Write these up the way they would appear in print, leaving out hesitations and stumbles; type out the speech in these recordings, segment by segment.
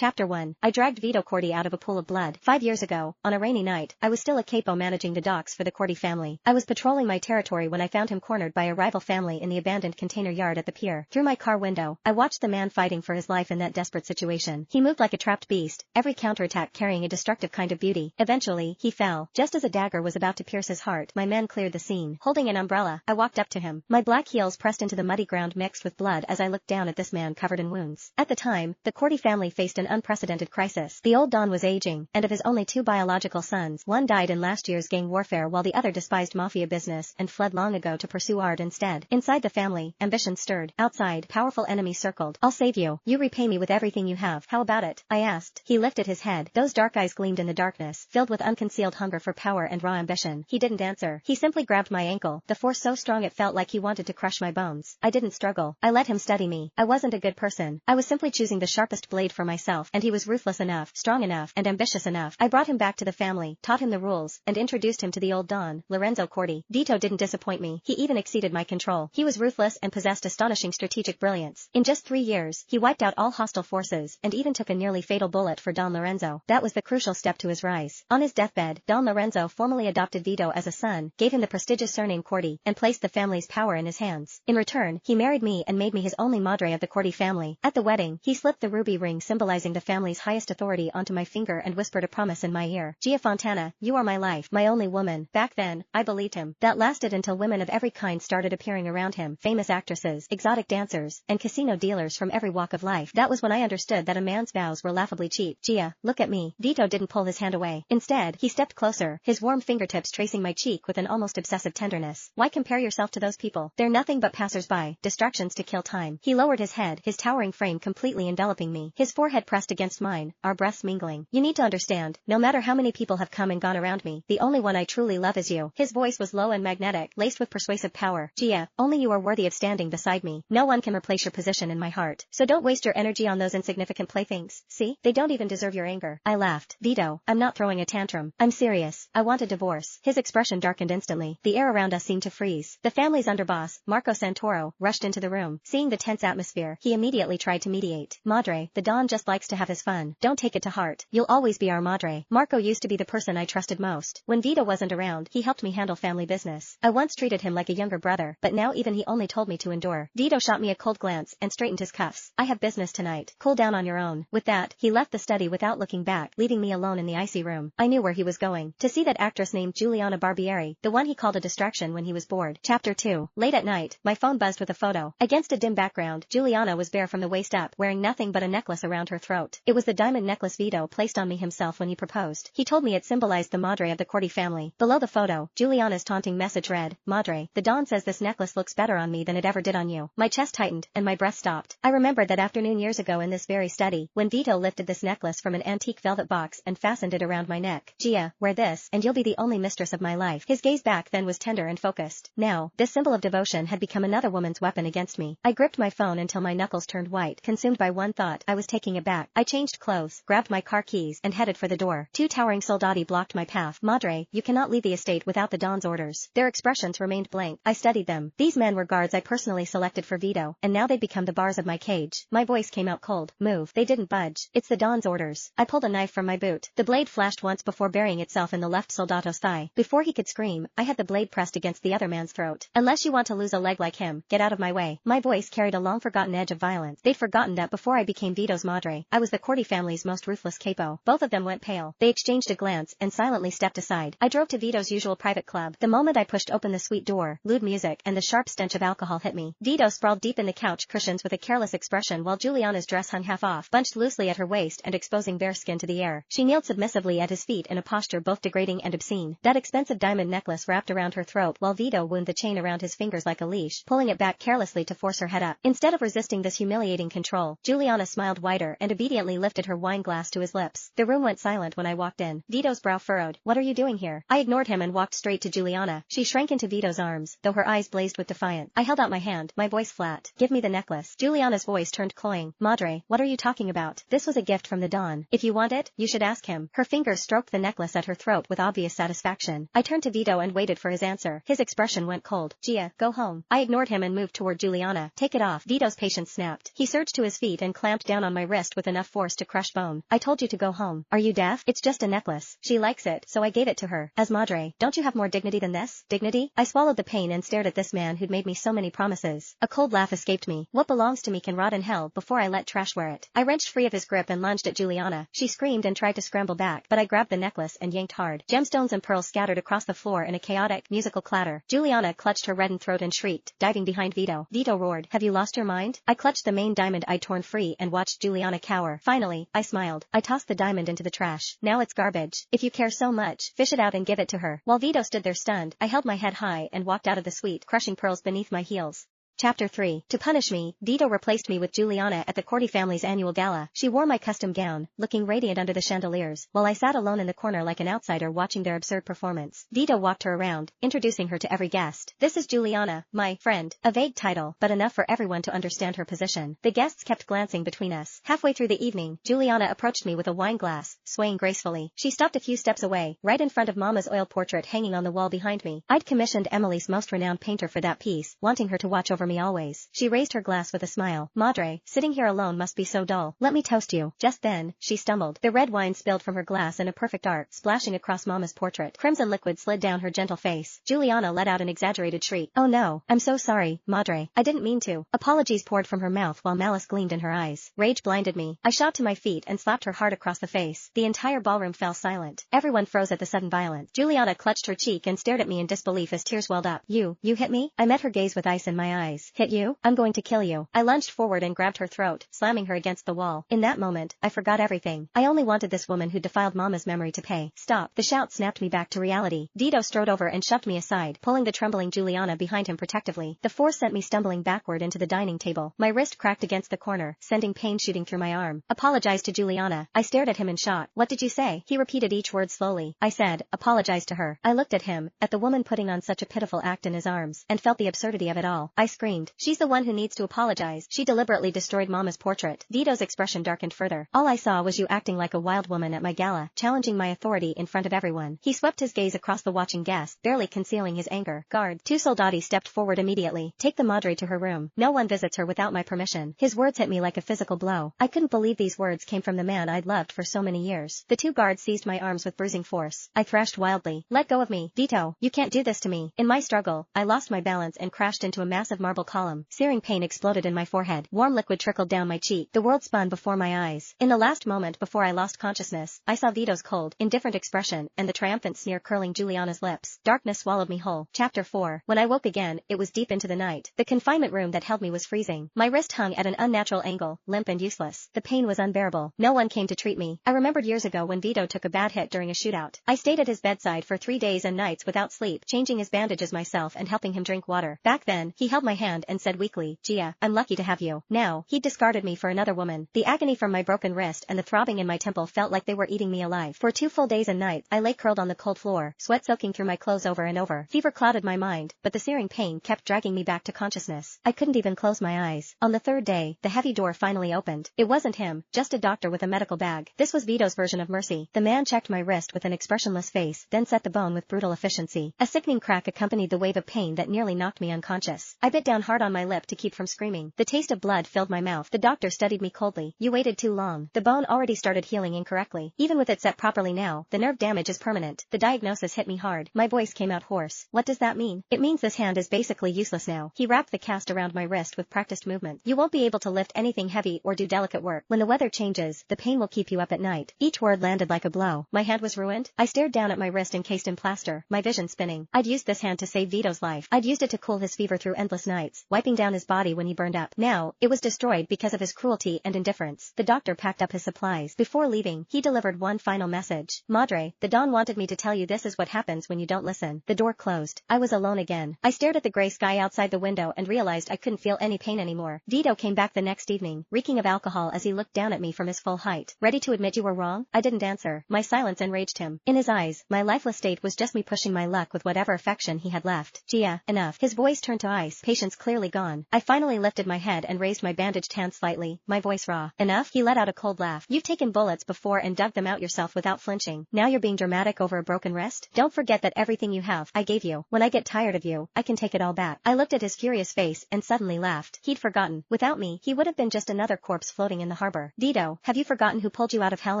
Chapter 1. I dragged Vito Corti out of a pool of blood. 5 years ago, on a rainy night, I was still a capo managing the docks for the Corti family. I was patrolling my territory when I found him cornered by a rival family in the abandoned container yard at the pier. Through my car window, I watched the man fighting for his life in that desperate situation. He moved like a trapped beast, every counterattack carrying a destructive kind of beauty. Eventually, he fell. Just as a dagger was about to pierce his heart, my men cleared the scene. Holding an umbrella, I walked up to him. My black heels pressed into the muddy ground mixed with blood as I looked down at this man covered in wounds. At the time, the Corti family faced an unprecedented crisis. The old Don was aging, and of his only 2 biological sons, one died in last year's gang warfare while the other despised Mafia business and fled long ago to pursue art instead. Inside the family, ambition stirred. Outside, powerful enemies circled. I'll save you. You repay me with everything you have. How about it? I asked. He lifted his head. Those dark eyes gleamed in the darkness, filled with unconcealed hunger for power and raw ambition. He didn't answer. He simply grabbed my ankle, the force so strong it felt like he wanted to crush my bones. I didn't struggle. I let him study me. I wasn't a good person. I was simply choosing the sharpest blade for myself, and he was ruthless enough, strong enough, and ambitious enough. I brought him back to the family, taught him the rules, and introduced him to the old Don, Lorenzo Corti. Vito didn't disappoint me. He even exceeded my control. He was ruthless and possessed astonishing strategic brilliance. In just 3 years, he wiped out all hostile forces, and even took a nearly fatal bullet for Don Lorenzo. That was the crucial step to his rise. On his deathbed, Don Lorenzo formally adopted Vito as a son, gave him the prestigious surname Corti, and placed the family's power in his hands. In return, he married me and made me his only madre of the Corti family. At the wedding, he slipped the ruby ring symbolizing the family's highest authority onto my finger and whispered a promise in my ear. Gia Fontana, you are my life, my only woman. Back then, I believed him. That lasted until women of every kind started appearing around him, famous actresses, exotic dancers, and casino dealers from every walk of life. That was when I understood that a man's vows were laughably cheap. Gia, look at me. Vito didn't pull his hand away. Instead, he stepped closer, his warm fingertips tracing my cheek with an almost obsessive tenderness. Why compare yourself to those people? They're nothing but passers-by, distractions to kill time. He lowered his head, his towering frame completely enveloping me, his forehead pressed against mine, our breaths mingling. You need to understand, no matter how many people have come and gone around me, the only one I truly love is you. His voice was low and magnetic, laced with persuasive power. Gia, only you are worthy of standing beside me. No one can replace your position in my heart. So don't waste your energy on those insignificant playthings. See? They don't even deserve your anger. I laughed. Vito, I'm not throwing a tantrum. I'm serious. I want a divorce. His expression darkened instantly. The air around us seemed to freeze. The family's underboss, Marco Santoro, rushed into the room. Seeing the tense atmosphere, he immediately tried to mediate. Madre, the Don just likes to have his fun. Don't take it to heart. You'll always be our madre. Marco used to be the person I trusted most. When Vito wasn't around, he helped me handle family business. I once treated him like a younger brother, but now even he only told me to endure. Vito shot me a cold glance and straightened his cuffs. I have business tonight. Cool down on your own. With that, he left the study without looking back, leaving me alone in the icy room. I knew where he was going. To see that actress named Giuliana Barbieri, the one he called a distraction when he was bored. Chapter 2. Late at night, my phone buzzed with a photo. Against a dim background, Giuliana was bare from the waist up, wearing nothing but a necklace around her throat. It was the diamond necklace Vito placed on me himself when he proposed. He told me it symbolized the madre of the Corti family. Below the photo, Giuliana's taunting message read, Madre, the Don says this necklace looks better on me than it ever did on you. My chest tightened, and my breath stopped. I remembered that afternoon years ago in this very study, when Vito lifted this necklace from an antique velvet box and fastened it around my neck. Gia, wear this, and you'll be the only mistress of my life. His gaze back then was tender and focused. Now, this symbol of devotion had become another woman's weapon against me. I gripped my phone until my knuckles turned white, consumed by one thought. I was taking it back. I changed clothes, grabbed my car keys, and headed for the door. 2 towering soldati blocked my path. Madre, you cannot leave the estate without the Don's orders. Their expressions remained blank. I studied them. These men were guards I personally selected for Vito, and now they'd become the bars of my cage. My voice came out cold. Move. They didn't budge. It's the Don's orders. I pulled a knife from my boot. The blade flashed once before burying itself in the left soldato's thigh. Before he could scream, I had the blade pressed against the other man's throat. Unless you want to lose a leg like him, get out of my way. My voice carried a long-forgotten edge of violence. They'd forgotten that before I became Vito's madre, I was the Corti family's most ruthless capo. Both of them went pale. They exchanged a glance and silently stepped aside. I drove to Vito's usual private club. The moment I pushed open the sweet door, lewd music and the sharp stench of alcohol hit me. Vito sprawled deep in the couch cushions with a careless expression while Giuliana's dress hung half off, bunched loosely at her waist and exposing bare skin to the air. She kneeled submissively at his feet in a posture both degrading and obscene. That expensive diamond necklace wrapped around her throat while Vito wound the chain around his fingers like a leash, pulling it back carelessly to force her head up. Instead of resisting this humiliating control, Giuliana smiled wider and obediently lifted her wine glass to his lips. The room went silent when I walked in. Vito's brow furrowed. What are you doing here? I ignored him and walked straight to Giuliana. She shrank into Vito's arms, though her eyes blazed with defiance. I held out my hand, my voice flat. Give me the necklace. Giuliana's voice turned cloying. Madre, what are you talking about? This was a gift from the Don. If you want it, you should ask him. Her fingers stroked the necklace at her throat with obvious satisfaction. I turned to Vito and waited for his answer. His expression went cold. Gia, go home. I ignored him and moved toward Giuliana. Take it off. Vito's patience snapped. He surged to his feet and clamped down on my wrist with a with enough force to crush bone. I told you to go home. Are you deaf? It's just a necklace. She likes it, so I gave it to her. As madre, don't you have more dignity than this? Dignity? I swallowed the pain and stared at this man who'd made me so many promises. A cold laugh escaped me. What belongs to me can rot in hell before I let trash wear it. I wrenched free of his grip and lunged at Juliana. She screamed and tried to scramble back, but I grabbed the necklace and yanked hard. Gemstones and pearls scattered across the floor in a chaotic, musical clatter. Juliana clutched her reddened throat and shrieked, diving behind Vito. Vito roared, "Have you lost your mind?" I clutched the main diamond I'd torn free and watched Juliana cower. Finally, I smiled. I tossed the diamond into the trash. Now it's garbage. If you care so much, fish it out and give it to her. While Vito stood there stunned, I held my head high and walked out of the suite, crushing pearls beneath my heels. Chapter 3. To punish me, Vito replaced me with Juliana at the Corti family's annual gala. She wore my custom gown, looking radiant under the chandeliers, while I sat alone in the corner like an outsider watching their absurd performance. Vito walked her around, introducing her to every guest. "This is Juliana, my friend." A vague title, but enough for everyone to understand her position. The guests kept glancing between us. Halfway through the evening, Juliana approached me with a wine glass, swaying gracefully. She stopped a few steps away, right in front of Mama's oil portrait hanging on the wall behind me. I'd commissioned Emaly's most renowned painter for that piece, wanting her to watch over me always. She raised her glass with a smile. "Madre, sitting here alone must be so dull. Let me toast you." Just then, she stumbled. The red wine spilled from her glass in a perfect arc, splashing across Mama's portrait. Crimson liquid slid down her gentle face. Juliana let out an exaggerated shriek. "Oh no, I'm so sorry, Madre. I didn't mean to." Apologies poured from her mouth while malice gleamed in her eyes. Rage blinded me. I shot to my feet and slapped her hard across the face. The entire ballroom fell silent. Everyone froze at the sudden violence. Juliana clutched her cheek and stared at me in disbelief as tears welled up. You hit me?" I met her gaze with ice in my eyes. "Hit you? I'm going to kill you." I lunged forward and grabbed her throat, slamming her against the wall. In that moment, I forgot everything. I only wanted this woman who defiled Mama's memory to pay. "Stop." The shout snapped me back to reality. Vito strode over and shoved me aside, pulling the trembling Juliana behind him protectively. The force sent me stumbling backward into the dining table. My wrist cracked against the corner, sending pain shooting through my arm. "Apologize to Juliana." I stared at him in shock. "What did you say?" He repeated each word slowly. I said, "Apologize to her." I looked at him, at the woman putting on such a pitiful act in his arms, and felt the absurdity of it all. I screamed, "She's the one who needs to apologize. She deliberately destroyed Mama's portrait." Vito's expression darkened further. "All I saw was you acting like a wild woman at my gala, challenging my authority in front of everyone." He swept his gaze across the watching guests, barely concealing his anger. "Guard." Two soldati stepped forward immediately. "Take the madre to her room. No one visits her without my permission." His words hit me like a physical blow. I couldn't believe these words came from the man I'd loved for so many years. The two guards seized my arms with bruising force. I thrashed wildly, "Let go of me, Vito. You can't do this to me." In my struggle, I lost my balance and crashed into a massive marble column. Searing pain exploded in my forehead. Warm liquid trickled down my cheek. The world spun before my eyes. In the last moment before I lost consciousness, I saw Vito's cold, indifferent expression and the triumphant sneer curling Juliana's lips. Darkness swallowed me whole. Chapter 4. When I woke again, it was deep into the night. The confinement room that held me was freezing. My wrist hung at an unnatural angle, limp and useless. The pain was unbearable. No one came to treat me. I remembered years ago when Vito took a bad hit during a shootout. I stayed at his bedside for 3 days and nights without sleep, changing his bandages myself and helping him drink water. Back then, he held my hand and said weakly, "Gia, I'm lucky to have you." Now, he discarded me for another woman. The agony from my broken wrist and the throbbing in my temple felt like they were eating me alive. For 2 full days and nights, I lay curled on the cold floor, sweat soaking through my clothes over and over. Fever clouded my mind, but the searing pain kept dragging me back to consciousness. I couldn't even close my eyes. On the 3rd day, the heavy door finally opened. It wasn't him, just a doctor with a medical bag. This was Vito's version of mercy. The man checked my wrist with an expressionless face, then set the bone with brutal efficiency. A sickening crack accompanied the wave of pain that nearly knocked me unconscious. I bit down hard on my lip to keep from screaming. The taste of blood filled my mouth. The doctor studied me coldly. "You waited too long. The bone already started healing incorrectly. Even with it set properly now, the nerve damage is permanent." The diagnosis hit me hard. My voice came out hoarse. "What does that mean?" "It means this hand is basically useless now." He wrapped the cast around my wrist with practiced movement. "You won't be able to lift anything heavy or do delicate work. When the weather changes, the pain will keep you up at night." Each word landed like a blow. My hand was ruined. I stared down at my wrist encased in plaster, my vision spinning. I'd used this hand to save Vito's life. I'd used it to cool his fever through endless nights, wiping down his body when he burned up. Now, it was destroyed because of his cruelty and indifference. The doctor packed up his supplies. Before leaving, he delivered one final message. "Madre, the Don wanted me to tell you this is what happens when you don't listen." The door closed. I was alone again. I stared at the gray sky outside the window and realized I couldn't feel any pain anymore. Vito came back the next evening, reeking of alcohol as he looked down at me from his full height. "Ready to admit you were wrong?" I didn't answer. My silence enraged him. In his eyes, my lifeless state was just me pushing my luck with whatever affection he had left. "Gia, enough." His voice turned to ice. "Patience innocence clearly gone. I finally lifted my head and raised my bandaged hand slightly, my voice raw. Enough? He let out a cold laugh. You've taken bullets before and dug them out yourself without flinching. Now you're being dramatic over a broken wrist? Don't forget that everything you have, I gave you. When I get tired of you, I can take it all back. I looked at his furious face and suddenly laughed. He'd forgotten. Without me, he would have been just another corpse floating in the harbor. Vito, have you forgotten who pulled you out of hell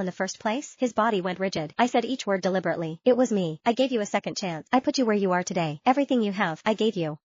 in the first place? His body went rigid. I said each word deliberately. It was me. I gave you a second chance. I put you where you are today. Everything you have, I gave you.